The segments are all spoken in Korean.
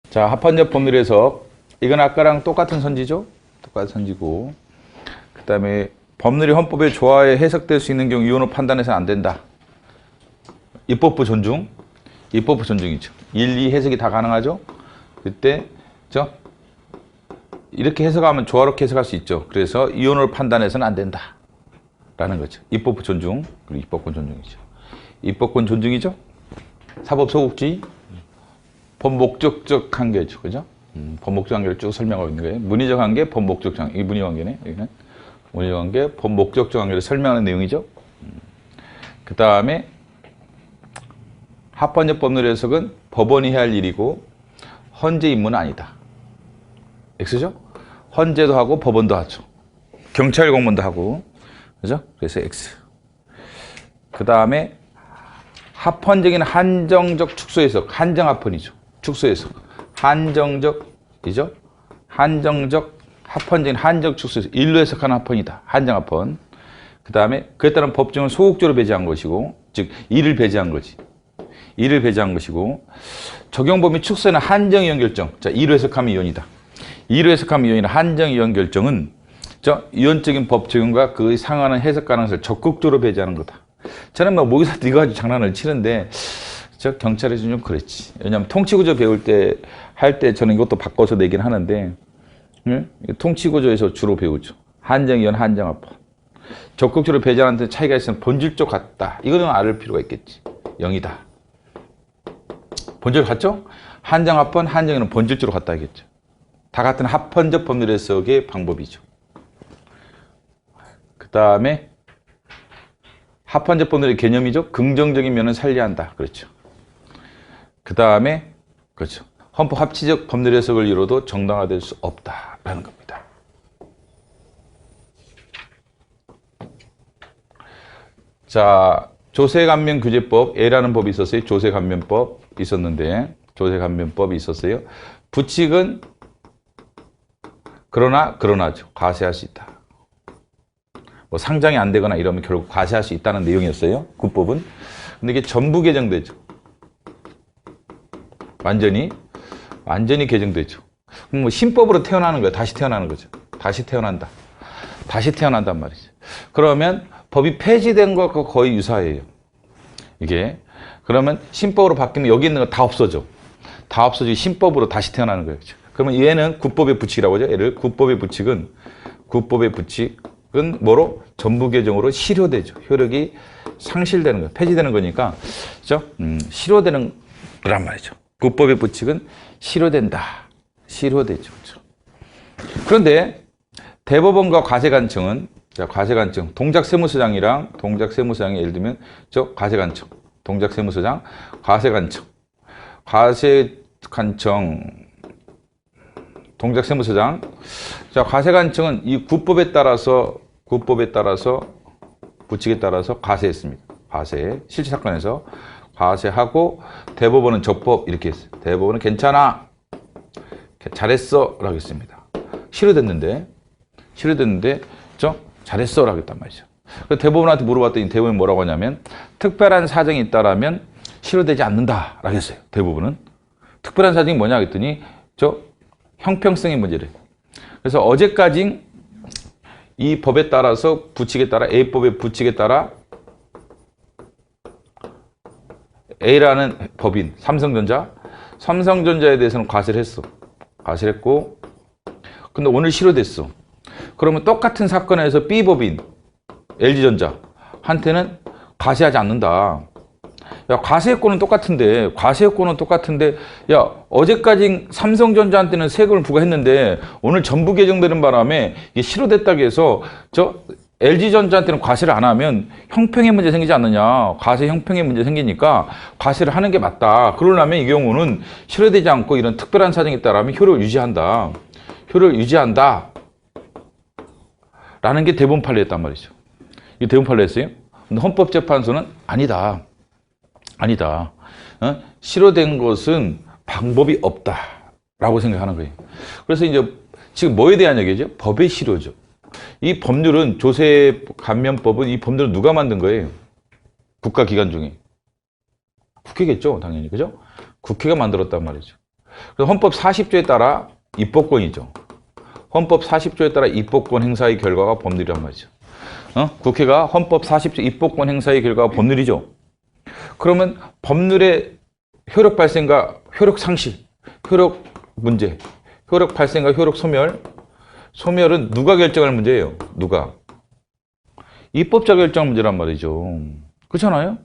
자, 합헌적 법률 해석. 이건 아까랑 똑같은 선지죠? 똑같은 선지고. 그 다음에 법률이 헌법에 조화해 해석될 수 있는 경우 이혼을 판단해서는 안 된다. 입법부 존중. 입법부 존중이죠. 일리 해석이 다 가능하죠? 그때, 이렇게 해석하면 조화롭게 해석할 수 있죠. 그래서 이혼을 판단해서는 안 된다. 라는 거죠. 입법부 존중. 그리고 입법권 존중이죠. 입법권 존중이죠? 사법소극주의. 법목적적 관계죠. 그죠? 법목적 관계를 쭉 설명하고 있는 거예요. 문의적 관계, 법목적 관계. 이게 문의 관계네. 여기는. 문의적 관계, 법목적 관계를 설명하는 내용이죠. 그 다음에 합헌적 법률 해석은 법원이 해야 할 일이고 헌재 임무는 아니다. X죠? 헌재도 하고 법원도 하죠. 경찰 공무원도 하고. 그죠? 그래서 X. 그 다음에 합헌적인 한정적 축소 해석. 한정합헌이죠. 축소 해석. 한정적이죠? 한정적 합헌적인 한정 축소 해석. 일로 해석하는 합헌이다. 한정합헌. 그 다음에 그에 따른 법정은 소극적으로 배제한 것이고, 즉 이를 배제한 거지. 이를 배제한 것이고, 적용범위 축소는 한정이혼 결정. 자, 이로 해석하면 이혼이다. 이로 해석하면 이혼이다. 한정이혼 결정은 이혼적인 법 적용과 그에 상하는 해석 가능성을 적극적으로 배제하는 거다. 저는 뭐 모의사 이거 가지고 장난을 치는데 경찰에서 좀 그랬지. 왜냐하면 통치구조 배울 때 할 때 저는 이것도 바꿔서 내긴 하는데, 응? 통치구조에서 주로 배우죠. 한정이혼, 한정합헌. 적극적으로 배제하는 데 차이가 있으면 본질적 같다. 이거는 알을 필요가 있겠지. 0이다. 본질 같죠? 한정합헌, 한정이혼은 본질적으로 같다 하겠죠. 다 같은 합헌적 법률 해석의 방법이죠. 그 다음에 합헌적 법률의 개념이죠. 긍정적인 면은 살려한다. 그렇죠. 그 다음에 그렇죠. 헌법 합치적 법률 해석을 이뤄도 정당화될 수 없다라는 겁니다. 자, 조세감면규제법 A라는 법이 있었어요. 조세감면법 있었는데 조세감면법이 있었어요. 부칙은 그러나죠. 과세할 수 있다. 뭐 상장이 안 되거나 이러면 결국 과세할 수 있다는 내용이었어요. 국법은. 근데 이게 전부 개정되죠. 완전히 개정되죠. 그럼 뭐 신법으로 태어나는 거예요. 다시 태어나는 거죠. 다시 태어난다. 다시 태어난단 말이죠. 그러면 법이 폐지된 것과 거의 유사해요. 이게. 그러면 신법으로 바뀌면 여기 있는 거 다 없어져. 다 없어지고 신법으로 다시 태어나는 거예요. 그러면 얘는 국법의 부칙이라고 하죠. 얘를 국법의 부칙은 뭐로? 전부 개정으로 실효되죠. 효력이 상실되는 거예요. 폐지되는 거니까. 그죠? 실효되는 거란 말이죠. 국법의 부칙은 실효된다. 실효되죠. 그렇죠? 그런데 대법원과 과세관청은, 자, 과세관청, 동작세무서장이랑 동작세무서장이 예를 들면 과세관청, 동작세무서장, 과세관청, 동작세무서장. 자, 과세관청은 이 국법에 따라서 부칙에 따라서 과세했습니다. 과세, 실제 사건에서 과세하고, 대법원은 적법 이렇게 했어요. 대법원은 괜찮아, 잘했어 라고 했습니다. 실효됐는데 잘했어 라고 했단 말이죠. 그래서 대법원한테 물어봤더니 대법원이 뭐라고 하냐면 특별한 사정이 있다라면 실효되지 않는다 라고 했어요. 대법원은. 특별한 사정이 뭐냐 했더니 형평성의 문제래. 그래서 어제까지 이 법에 따라서 부칙에 따라 A법의 부칙에 따라 A라는 법인 삼성전자에 대해서는 과세를 했어. 과세를 했고, 근데 오늘 실효됐어. 그러면 똑같은 사건에서 B법인 LG전자한테는 과세하지 않는다. 야, 과세권은 똑같은데, 야, 어제까지 삼성전자한테는 세금을 부과했는데, 오늘 전부 개정되는 바람에 이게 실효됐다고 해서, LG전자한테는 과세를 안 하면 형평의 문제 생기지 않느냐. 과세 형평의 문제 생기니까 과세를 하는 게 맞다. 그러려면 이 경우는 실효되지 않고 이런 특별한 사정이 있다라면 효력을 유지한다. 라는 게 대법원 판례였단 말이죠. 이게 대법원 판례였어요. 근데 헌법재판소는 아니다. 실효된 것은 방법이 없다라고 생각하는 거예요. 그래서 이제 지금 뭐에 대한 얘기죠? 법의 실효죠. 이 법률은 조세감면법은 이 법률은 누가 만든 거예요? 국가기관 중에. 국회겠죠, 당연히. 그죠? 국회가 만들었단 말이죠. 그래서 헌법 40조에 따라 입법권이죠. 헌법 40조에 따라 입법권 행사의 결과가 법률이란 말이죠. 국회가 헌법 40조 입법권 행사의 결과가 법률이죠. 그러면 법률의 효력 발생과 효력 상실, 효력 문제, 효력 발생과 효력 소멸, 소멸은 누가 결정할 문제예요? 누가? 입법자 결정 문제란 말이죠. 그렇잖아요?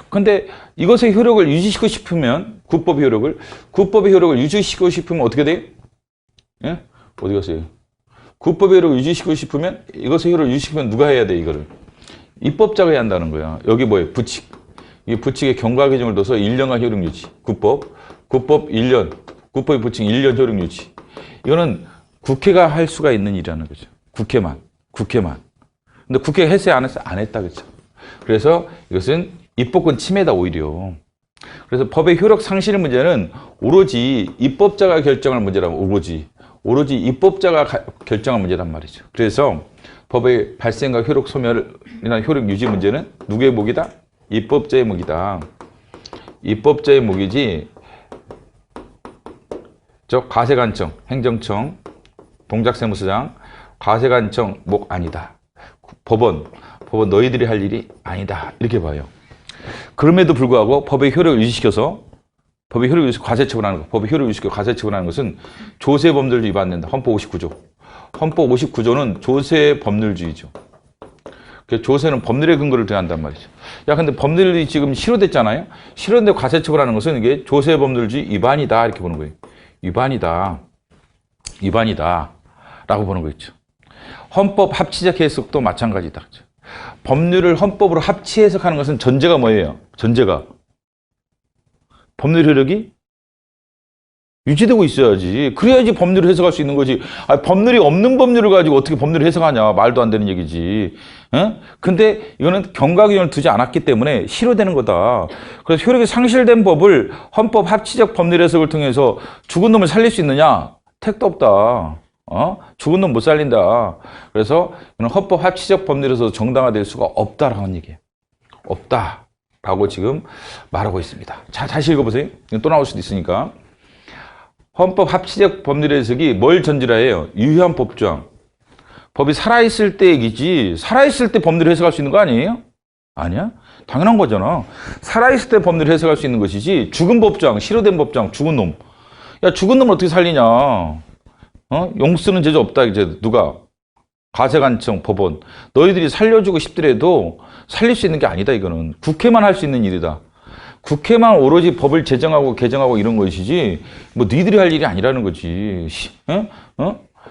근데 이것의 효력을 유지시키고 싶으면, 국법의 효력을 유지시키고 싶으면 어떻게 돼요? 예? 어디 갔어요? 국법의 효력을 유지시키고 싶으면, 이것의 효력을 유지시키면 누가 해야 돼, 이거를? 입법자가 해야 한다는 거야. 여기 뭐예요? 부칙. 이 부칙의 경과 기준을 둬서 1년간 효력 유지. 국법 1년. 국법의 부칙 1년 효력 유지. 이거는 국회가 할 수가 있는 일이라는 거죠. 국회만. 근데 국회가 했어요, 안 했어요? 안 했다, 그렇죠? 그래서 이것은 입법권 침해다, 오히려. 그래서 법의 효력 상실 문제는 오로지 입법자가 결정할 문제라면 오로지 입법자가 결정할 문제란 말이죠. 그래서 법의 발생과 효력 소멸이나 효력 유지 문제는 누구의 몫이다? 입법자의 몫이다. 입법자의 몫이지, 과세관청, 행정청, 동작세무서장, 과세관청 몫 아니다. 법원 너희들이 할 일이 아니다. 이렇게 봐요. 그럼에도 불구하고 법의 효력을 유지시켜서 과세처분하는 것, 법의 효력을 유지시켜 과세처분하는 것은 조세법률 위반된다. 헌법 59조. 헌법 59조는 조세법률주의죠. 조세는 법률의 근거를 대한단 말이죠. 야, 근데 법률이 지금 실효됐잖아요? 실효됐는데 과세처분하는 것은 이게 조세법률주의 위반이다. 이렇게 보는 거예요. 위반이다. 라고 보는 거 있죠. 헌법 합치적 해석도 마찬가지다. 그렇죠? 법률을 헌법으로 합치 해석하는 것은 전제가 뭐예요? 법률 효력이 유지되고 있어야지. 그래야지 법률을 해석할 수 있는 거지. 법률이 없는 법률을 가지고 어떻게 법률을 해석하냐. 말도 안 되는 얘기지. 근데 이거는 경과 기준을 두지 않았기 때문에 실효되는 거다. 그래서 효력이 상실된 법을 헌법 합치적 법률 해석을 통해서 죽은 놈을 살릴 수 있느냐? 택도 없다. 죽은 놈 못 살린다. 그래서 헌법 합치적 법률에서 정당화될 수가 없다라는 얘기예요. 없다라고 지금 말하고 있습니다. 자, 다시 읽어보세요. 또 나올 수도 있으니까. 헌법 합치적 법률 해석이 뭘 전제라해요? 유효한 법조항. 법이 살아있을 때 얘기지. 살아있을 때 법률 해석할 수 있는 거 아니에요? 아니야? 당연한 거잖아. 살아있을 때 법률 해석할 수 있는 것이지. 죽은 법조항, 실효된 법조항, 죽은 놈. 야, 죽은 놈을 어떻게 살리냐? 용 쓰는 제조 없다, 이제 누가? 과세관청, 법원. 너희들이 살려주고 싶더라도 살릴 수 있는 게 아니다, 이거는. 국회만 할 수 있는 일이다. 국회만 오로지 법을 제정하고 개정하고 이런 것이지, 뭐, 니들이 할 일이 아니라는 거지.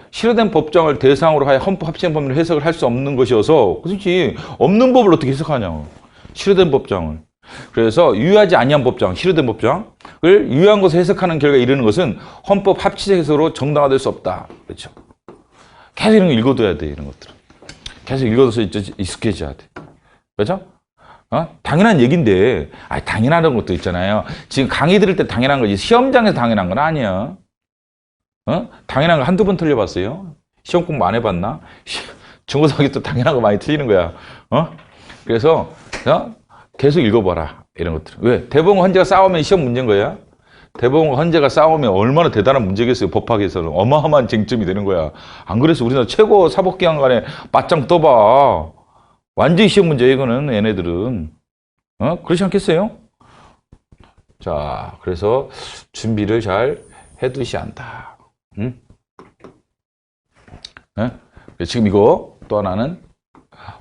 실효된 법정을 대상으로 하여 헌법 합치적 법률 해석을 할 수 없는 것이어서, 그렇지. 없는 법을 어떻게 해석하냐. 실효된 법정을. 그래서 유효하지 아니한 법정, 실효된 법정을 유효한 것을 해석하는 결과에 이르는 것은 헌법 합치적 해석으로 정당화될 수 없다. 그렇죠? 계속 이런 거 읽어둬야 돼, 이런 것들은. 계속 읽어둬서 익숙해져야 돼. 그렇죠? 당연한 얘기인데, 당연하다는 것도 있잖아요. 지금 강의 들을 때 당연한 거지. 시험장에서 당연한 건 아니야. 당연한 거 한두 번 틀려봤어요? 시험 공부 안 해봤나? 중고등학교 또 당연한 거 많이 틀리는 거야. 그래서, 계속 읽어봐라. 이런 것들. 왜? 대법원 헌재가 싸우면 시험 문제인 거야? 대법원 헌재가 싸우면 얼마나 대단한 문제겠어요. 법학에서는. 어마어마한 쟁점이 되는 거야. 안 그래서 우리나라 최고 사법기관간에 맞짱 떠봐. 완전히 시험 문제야, 이거는, 얘네들은. 그렇지 않겠어요? 자, 그래서 준비를 잘 해두셔야 한다. 지금 이거 또 하나는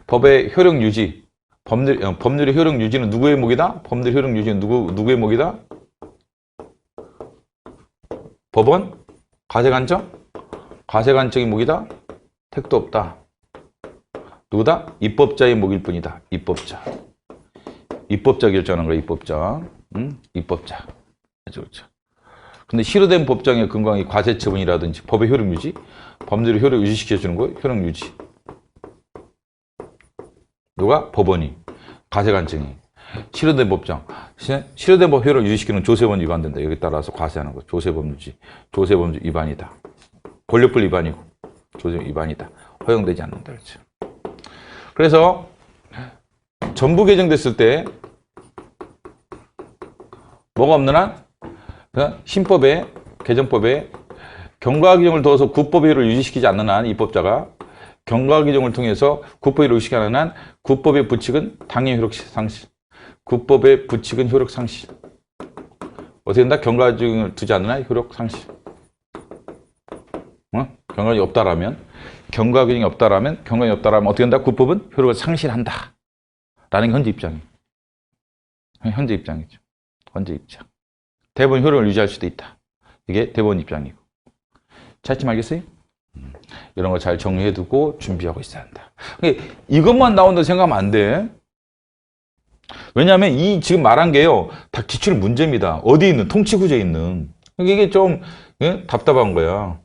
법의 효력 유지. 법률의 효력 유지는 누구의 몫이다? 법률 효력 유지는 누구의 몫이다? 법원? 과세관청? 과세관청의 몫이다? 택도 없다. 누구다? 입법자의 몫일 뿐이다. 입법자. 입법자 결정하는 거야, 입법자. 입법자. 그렇죠. 근데 실효된 법정의 근거이 과세처분이라든지 법의 효력 유지, 법률의 효력 유지시켜주는 거, 효력 유지. 누가? 법원이. 과세관청이. 실효된 법정. 실효된 법 효력 유지시키는 조세법 위반된다. 여기 따라서 과세하는 거. 조세법 유지. 조세법 위반이다. 권력불 위반이고 조세법 위반이다. 허용되지 않는다. 그렇죠. 그래서 전부 개정됐을 때 뭐가 없는 한? 그러니까 신법에, 개정법에 경과 규정을 둬서 구법의 효력을 유지시키지 않는 한 입법자가 경과 규정을 통해서 구법의 효력을 유지시키지 않는 한 구법의 부칙은 당연히 효력 상실. 구법의 부칙은 효력 상실. 어떻게 된다? 경과 규정을 두지 않는 한 효력 상실. 경과 규정이 없다라면, 경과 규정이 없다라면 어떻게 된다? 구법은 효력을 상실한다. 라는 게 현재 입장이에요. 현재 입장이죠. 현재 입장. 대법원 효력을 유지할 수도 있다. 이게 대법원 입장이고. 차이점 알겠어요? 이런 거 잘 정리해두고 준비하고 있어야 한다. 이것만 나온다고 생각하면 안 돼. 왜냐하면 이 지금 말한 게요, 다 기출 문제입니다. 어디 있는? 통치구조에 있는. 이게 좀 답답한 거야.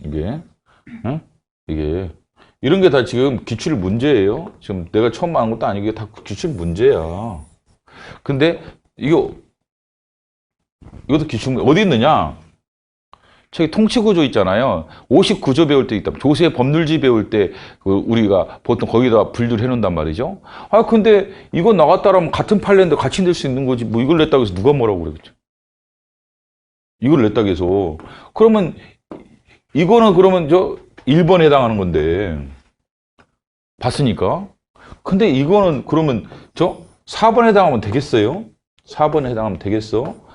이게. 이게. 이런 게 다 지금 기출 문제예요. 지금 내가 처음 말한 것도 아니고 이게 다 기출 문제야. 근데 이것도 기출 문제. 어디 있느냐? 저기 통치구조 있잖아요. 59조 배울 때 있다. 조세 법률지 배울 때 우리가 보통 거기다 분류를 해놓는단 말이죠. 아 근데 이거 나갔다라면 같은 판례인데 같이 낼 수 있는 거지. 뭐 이걸 냈다고 해서 누가 뭐라고 그러겠죠. 이걸 냈다고 해서. 그러면 이거는 그러면 저 1번에 해당하는 건데. 봤으니까. 근데 이거는 그러면 저 4번에 해당하면 되겠어요? 4번에 해당하면 되겠어?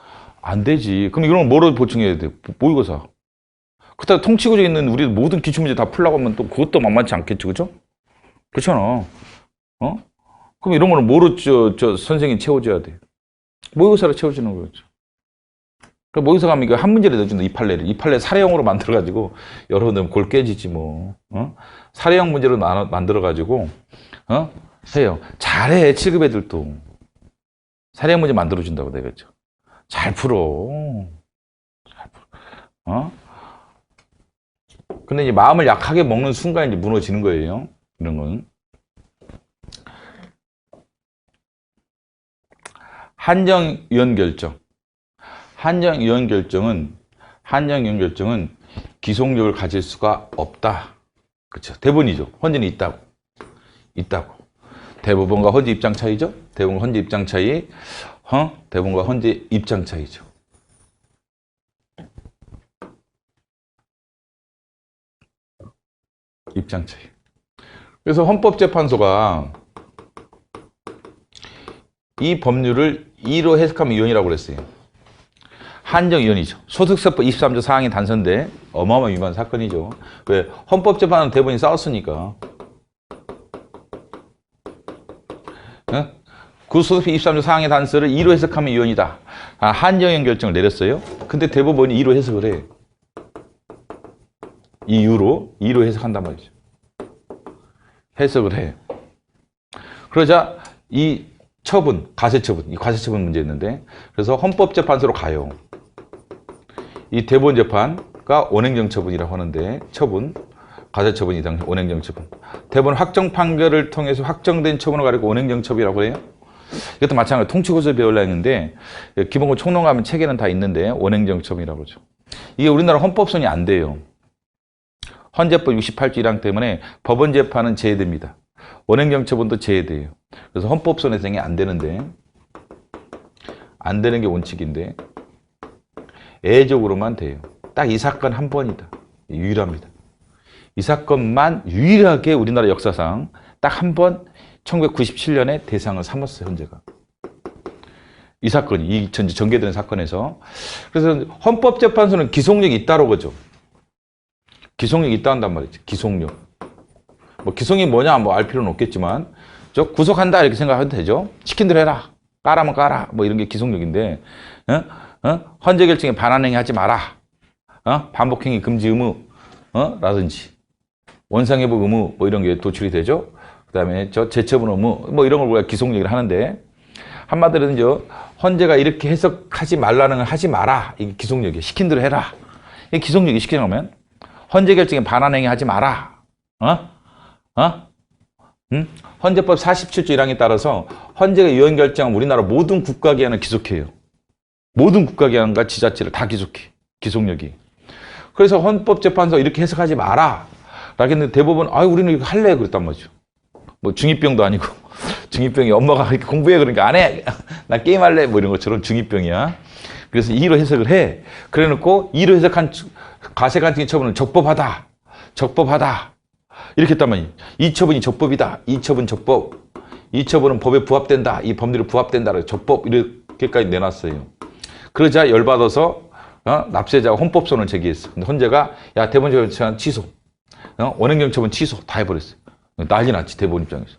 안 되지. 그럼 이런 건 뭐로 보충해야 돼? 모의고사. 그렇다고 통치구조에 있는 우리 모든 기출문제 다 풀라고 하면 또 그것도 만만치 않겠죠. 그죠? 그렇잖아. 그럼 이런 거는 뭐로 선생님이 채워줘야 돼? 모의고사로 채워주는 거죠. 그러니까 모의고사 가면 이거 한 문제를 내준다. 이 판례를 사례형으로 만들어가지고 여러분들 골 깨지지 뭐. 사례형 문제로 만들어가지고 해요. 잘해. 7급 애들도. 사례형 문제 만들어준다고 되겠죠. 잘 풀어. 근데 이제 마음을 약하게 먹는 순간 이제 무너지는 거예요. 이런 건. 한정위원 결정. 한정위원 결정은 기속력을 가질 수가 없다. 그렇죠. 대부분이죠. 헌재는 있다고. 대법원과 헌재 입장 차이죠. 대법원과 헌재 입장 차이. 대법원과 헌재 입장 차이죠. 입장 차이. 그래서 헌법재판소가 이 법률을 2로 해석하면 위헌이라고 그랬어요. 한정위헌이죠. 소득세법 23조 사항이 단서인데 어마어마한 위반 사건이죠. 왜? 헌법재판은 대법원이 싸웠으니까. 그 소득세 23조 사항의 단서를 2로 해석하면 위헌이다. 한정위헌 결정을 내렸어요. 근데 대법원이 2로 해석을 해. 이유로 2로 해석한단 말이죠. 해석을 해. 그러자 이 처분, 이 과세처분 문제였는데, 그래서 헌법재판소로 가요. 이 대법원 재판가 원행정처분이라고 하는데, 처분, 과세처분이 당 원행정처분. 대법원 확정 판결을 통해서 확정된 처분을 가리고 원행정처분이라고 해요. 이것도 마찬가지로 통치구조 배우려 했는데, 기본권 총론 가면 책에는 다 있는데, 원행정처분이라고 그러죠. 이게 우리나라 헌법선이 안 돼요. 헌재법 68조 1항 때문에 법원 재판은 제외됩니다. 원행정처분도 제외돼요. 그래서 헌법선 해석이 안 되는데, 안 되는 게 원칙인데, 예외적으로만 돼요. 딱 이 사건 한 번이다. 유일합니다. 이 사건만 유일하게 우리나라 역사상 딱 한 번 1997년에 대상을 삼았어요, 헌재가. 이 사건이, 이 전개되는 사건에서. 그래서 헌법재판소는 기속력이 있다고 그러죠. 기속력이 있다 한단 말이죠. 기속력. 뭐 기속력이 뭐냐 뭐 알 필요는 없겠지만 저 구속한다 이렇게 생각해도 되죠. 시킨 대로 해라. 까라면 까라. 뭐 이런 게 기속력인데 헌재 결정에 반환행위 하지 마라. 반복행위 금지 의무 라든지 원상회복 의무 뭐 이런 게 도출이 되죠. 그다음에 저 재처분 의무 뭐 이런 걸 우리가 기속력이라 하는데 한마디로는 헌재가 이렇게 해석하지 말라는 걸 하지 마라. 이게 기속력이에요. 시킨 대로 해라. 이게 기속력이 시키려면 헌재 결정에 반환행위 하지 마라. 헌재법 47조 1항에 따라서 헌재가 위헌 결정한 우리나라 모든 국가기관을 기속해요. 모든 국가기관과 지자체를 다 기속해. 기속력이. 그래서 헌법재판소 이렇게 해석하지 마라. 라고 했는데 대법원, 우리는 이거 할래. 그랬단 말이죠. 뭐 중2병도 아니고. 중2병이 엄마가 이렇게 공부해. 그러니까 안 해. 나 게임할래. 뭐 이런 것처럼 중2병이야. 그래서 2로 해석을 해. 그래 놓고 2로 해석한 과세관청의 처분은 적법하다. 적법하다. 이렇게 했단 말이에요. 이 처분이 적법이다. 이 처분 적법. 이 처분은 법에 부합된다. 이 법률에 부합된다. 적법. 이렇게까지 내놨어요. 그러자 열받아서 납세자가 헌법소원을 제기했어. 근데 헌재가 야 대법원장 취소. 원행정 처분 취소. 다 해버렸어요. 난리 났지 대법원 입장에서.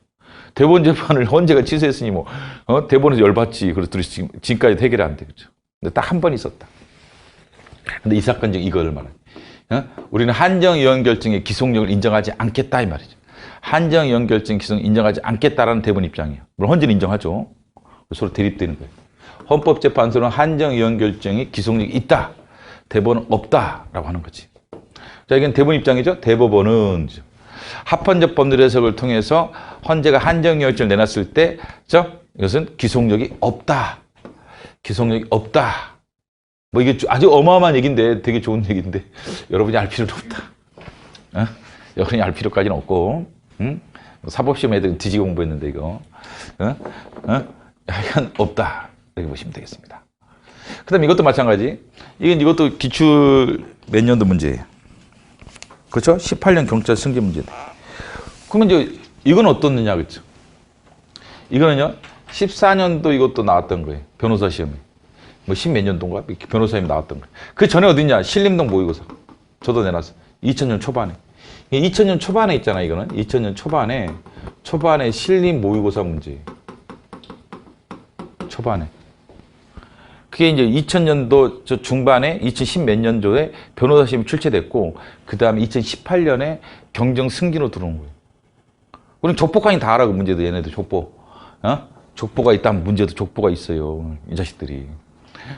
대법원 재판을 헌재가 취소했으니 뭐 대법원에서 열받지. 그래서 둘이 지금까지 해결이 안 돼. 그렇죠. 근데 딱 한 번 있었다. 근데 이 사건 중 이거를 말해. 우리는 한정위원 결정의 기속력을 인정하지 않겠다 이 말이죠. 한정위원 결정 기속을 인정하지 않겠다라는 대법원 입장이에요. 물론 헌재는 인정하죠. 서로 대립되는 거예요. 헌법재판소는 한정위원 결정이 기속력이 있다. 대법원은 없다라고 하는 거지. 자, 이건 대법원 입장이죠. 대법원은 합헌적 법률 해석을 통해서 헌재가 한정위원 결정을 내놨을 때 이것은 기속력이 없다. 기속력이 없다. 뭐 이게 아주 어마어마한 얘기인데 되게 좋은 얘기인데 여러분이 알 필요는 없다. 여러분이 알 필요까지는 없고 사법시험 애들 뒤지게 공부했는데 이거 하여간 없다 이렇게 보시면 되겠습니다. 그 다음에 이것도 마찬가지. 이것도 기출 몇 년도 문제예요. 그렇죠? 18년 경찰 승계 문제다. 그러면 이제 이건 어떻느냐 그렇죠? 이거는요 14년도 이것도 나왔던 거예요. 변호사 시험에. 뭐 10몇 년도인가? 변호사님 나왔던 거예요. 그 전에 어디냐? 신림동 모의고사. 저도 내놨어요. 2000년 초반에. 2000년 초반에 있잖아, 이거는. 2000년 초반에 신림 모의고사 문제. 초반에. 그게 이제 2000년도 저 중반에 2010 몇 년도에 변호사 시험이 출제됐고, 그 다음에 2018년에 경정 승진으로 들어온 거예요. 우리는 족보까지 다 알아, 그 문제도. 얘네들 족보. 족보가 있다면 문제도 족보가 있어요. 이 자식들이.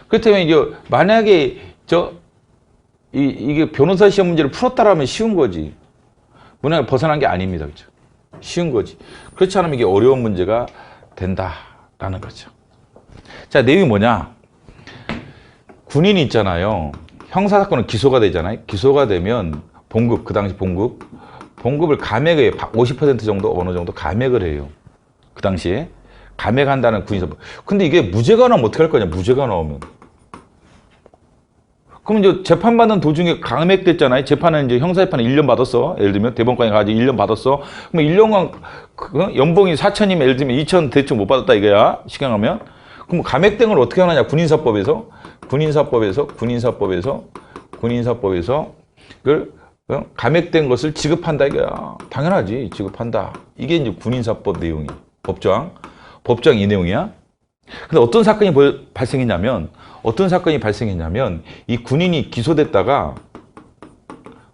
그렇다면 이제 만약에 이게 변호사 시험 문제를 풀었다라면 쉬운 거지. 문제가 벗어난 게 아닙니다. 그렇죠? 쉬운 거지. 그렇지 않으면 이게 어려운 문제가 된다라는 거죠. 자, 내용이 뭐냐? 군인이 있잖아요. 형사사건은 기소가 되잖아요. 기소가 되면 봉급, 그 당시 봉급을 감액을 50% 정도 어느 정도 감액을 해요. 그 당시에. 감액한다는 군인사법. 근데 이게 무죄가 나오면 어떻게 할 거냐? 무죄가 나오면. 그럼 이제 재판받는 도중에 감액됐잖아요. 재판은 이제 형사재판에 1년 받았어. 예를 들면 대법관에 가지고 1년 받았어. 그럼 1년간 연봉이 4천이면 예를 들면 2천 대충 못 받았다 이거야. 시경하면. 그럼 감액된 걸 어떻게 하느냐? 군인사법에서 그걸 감액된 것을 지급한다 이거야. 당연하지. 지급한다. 이게 이제 군인사법 내용이야. 법정 이 내용이야. 근데 어떤 사건이 발생했냐면 이 군인이 기소됐다가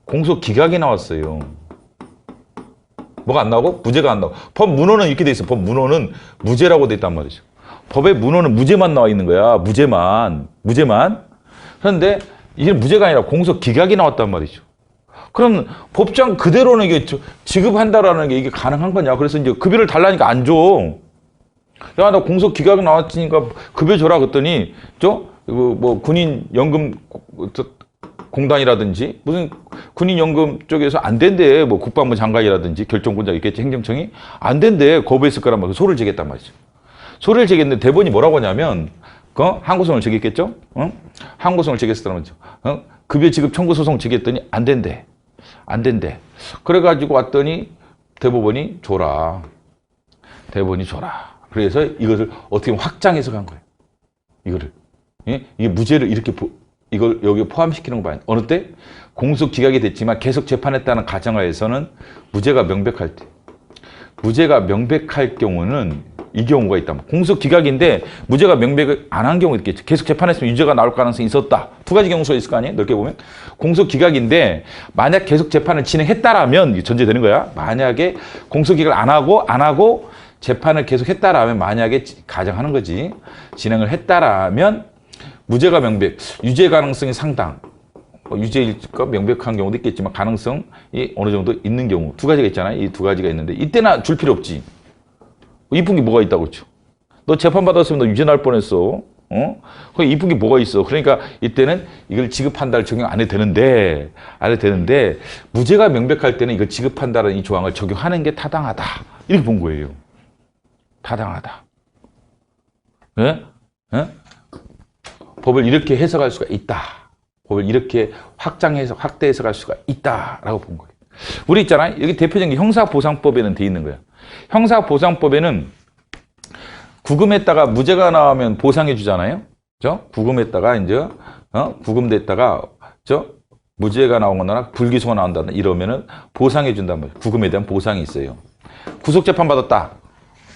공소 기각이 나왔어요. 뭐가 안 나오고? 무죄가 안 나오고. 법 문헌은 이렇게 돼 있어. 법 문헌은 무죄라고 돼 있단 말이죠. 법의 문헌은 무죄만 나와 있는 거야. 무죄만. 그런데 이게 무죄가 아니라 공소 기각이 나왔단 말이죠. 그럼 법정 그대로는 이게 지급한다라는 게 이게 가능한 거냐? 그래서 이제 급여를 달라니까 안 줘. 야, 나 공소 기각 나왔으니까 급여 줘라 그랬더니 뭐 군인 연금 공단이라든지 무슨 군인 연금 쪽에서 안 된대. 뭐 국방부 장관이라든지 결정권자 있겠지. 행정청이 안 된대. 거부했을 거란 말이야. 소리를 제기했단 말이죠. 소리를 제기했는데 대법원이 뭐라고 하냐면 항고소송을 제기했겠죠? 항고소송을 제기했었단 말이죠. 급여 지급 청구 소송 제기했더니 안 된대. 그래가지고 왔더니 대법원이 줘라. 그래서 이것을 어떻게 보면 확장해서 간 거예요. 이거를. 예? 이게 무죄를 이렇게 이걸 여기에 포함시키는 거 봐요. 어느 때? 공소 기각이 됐지만 계속 재판했다는 가정하에서는 무죄가 명백할 때. 무죄가 명백할 경우는 이 경우가 있다. 공소 기각인데 무죄가 명백을 안 한 경우도 있겠죠. 계속 재판했으면 유죄가 나올 가능성이 있었다. 두 가지 경우가 있을 거 아니에요? 넓게 보면. 공소 기각인데 만약 계속 재판을 진행했다라면 전제되는 거야. 만약에 공소 기각을 안 하고 재판을 계속 했다라면 만약에 가정하는 거지. 진행을 했다라면 무죄가 명백, 유죄 가능성이 상당. 유죄일까 명백한 경우도 있겠지만 가능성이 어느 정도 있는 경우. 두 가지가 있잖아요. 이 두 가지가 있는데 이때나 줄 필요 없지. 이쁜 게 뭐가 있다고 그랬죠. 너 재판 받았으면 너 유죄 날 뻔했어. 거기 이쁜 게 뭐가 있어. 그러니까 이때는 이걸 지급한다를 적용 안 해도 되는데 무죄가 명백할 때는 이걸 지급한다는 이 조항을 적용하는 게 타당하다. 이렇게 본 거예요. 타당하다. 예? 법을 이렇게 해석할 수가 있다. 법을 이렇게 확장해서 확대 해석할 수가 있다라고 본 거예요. 우리 있잖아요. 여기 대표적인 게 형사보상법에는 돼 있는 거예요. 형사보상법에는 구금했다가 무죄가 나오면 보상해 주잖아요. 그죠? 구금했다가 이제 구금됐다가 무죄가 나온 거나 불기소가 나온다 이러면은 보상해 준단 말이에요. 구금에 대한 보상이 있어요. 구속재판 받았다.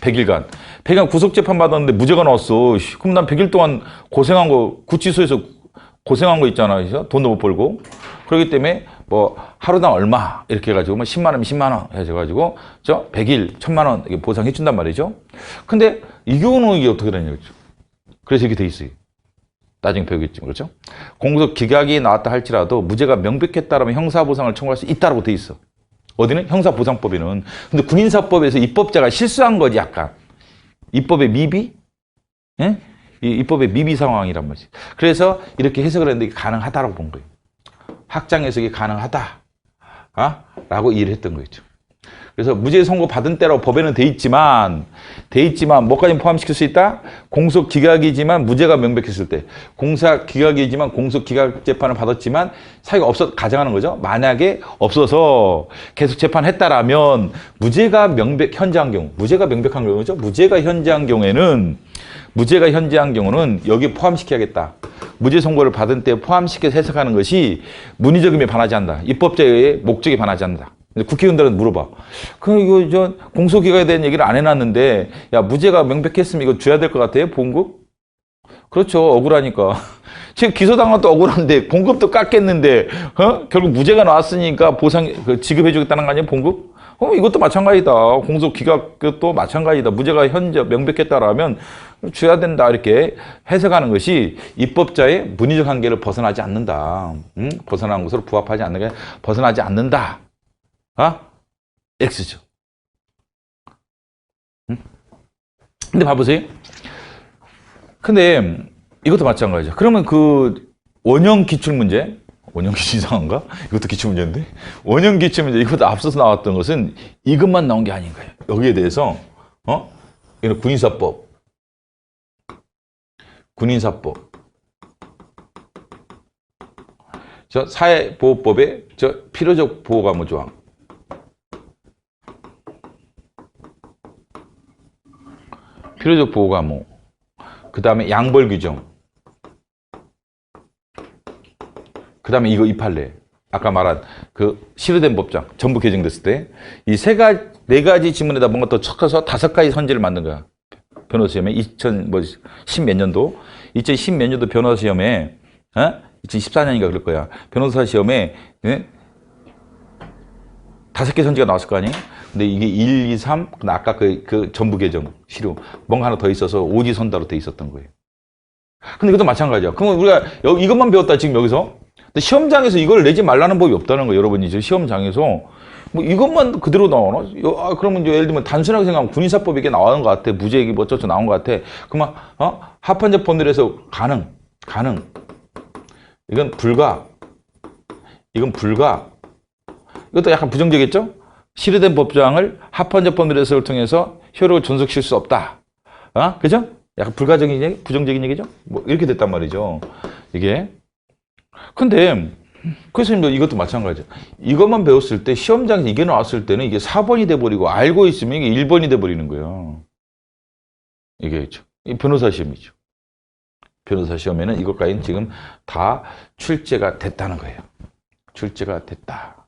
100일간. 100일간 구속재판 받았는데 무죄가 나왔어. 그럼 난 100일 동안 고생한 거, 구치소에서 고생한 거 있잖아. 돈도 못 벌고. 그렇기 때문에 뭐 하루당 얼마 이렇게 해가지고 뭐 10만 원이면 10만 원 해가지고 100일 1000만 원 이렇게 보상해 준단 말이죠. 근데 이 경우는 이게 어떻게 되냐 그렇죠. 그래서 이렇게 돼 있어요. 나중에 배우겠지만 그렇죠. 공소 기각이 나왔다 할지라도 무죄가 명백했다라면 형사보상을 청구할 수 있다라고 돼 있어. 어디는 형사보상법에는. 근데 군인사법에서 입법자가 실수한 거지 약간. 입법의 미비? 예? 이 입법의 미비 상황이란 말이지. 그래서 이렇게 해석을 했는데 이게 가능하다라고 본 거예요. 확장 해석이 가능하다. 라고 이해를 했던 거죠. 그래서 무죄 선고 받은 때라고 법에는 돼 있지만 뭐까지 포함시킬 수 있다? 공소 기각이지만 무죄가 명백했을 때. 공사 기각이지만 공소 기각 재판을 받았지만 사유가 가정하는 거죠. 만약에 없어서 계속 재판했다라면 무죄가 현저한 경우, 무죄가 명백한 경우죠. 무죄가 현저한 경우는 여기에 포함시켜야겠다. 무죄 선고를 받은 때 포함시켜서 해석하는 것이 문의적임에 반하지 않는다. 입법자의 목적에 반하지 않는다. 국회의원들은 물어봐. 이거 공소기각에 대한 얘기를 안 해놨는데, 야, 무죄가 명백했으면 이거 줘야 될 것 같아요? 봉급? 그렇죠. 억울하니까. 지금 기소당한 것도 억울한데, 봉급도 깎겠는데, 결국 무죄가 나왔으니까 지급해주겠다는 거 아니에요? 봉급? 이것도 마찬가지다. 공소기각도 마찬가지다. 무죄가 현재 명백했다라면 줘야 된다. 이렇게 해석하는 것이 입법자의 문의적 한계를 벗어나지 않는다. 벗어나는 것으로 부합하지 않는 게 벗어나지 않는다. X죠. 근데 봐보세요. 근데 이것도 마찬가지죠. 그러면 원형 기출문제, 원형 기출 이상한가? 이것도 기출문제인데? 원형 기출문제, 이것도 앞서서 나왔던 것은 이것만 나온 게 아닌 거예요. 여기에 대해서, 이건 군인사법. 사회보호법의 필요적 보호감호 조항. 필요적 보호감호. 그 다음에 양벌 규정. 그 다음에 이거 이 판례. 아까 말한 실효된 법장. 전부 개정됐을 때. 이 네 가지 지문에다 뭔가 더 섞어서 5가지 선지를 만든 거야. 변호사 시험에 2010몇 년도. 2010몇 년도 변호사 시험에, 2014년인가 그럴 거야. 변호사 시험에, 5개 선지가 나왔을 거 아니에요? 근데 이게 1, 2, 3, 아까 전부 개정, 실효, 뭔가 하나 더 있어서 오지선다로 돼 있었던 거예요. 근데 이것도 마찬가지야. 그러면 우리가 이것만 배웠다, 지금 여기서. 근데 시험장에서 이걸 내지 말라는 법이 없다는 거예요, 여러분이. 시험장에서. 이것만 그대로 나오나? 그러면 이제 예를 들면 단순하게 생각하면 군인사법 이게 나오는 것 같아. 무죄 얘기 어쩌고 나온 것 같아. 그러면, 합헌적 법률에서 가능. 이건 불가. 이것도 약간 부정적이겠죠? 실효된 법장을 합헌적 법률 해석을 통해서 효력을 존속시킬 수 없다. 그죠? 약간 불가적인 얘기? 부정적인 얘기죠? 이렇게 됐단 말이죠. 이게. 근데, 그래서 이것도 마찬가지죠. 이것만 배웠을 때, 시험장에서 이게 나왔을 때는 이게 4번이 돼버리고, 알고 있으면 이게 1번이 돼버리는 거예요. 이게, 이 변호사 시험이죠. 변호사 시험에는 이것까지는 지금 다 출제가 됐다는 거예요. 출제가 됐다.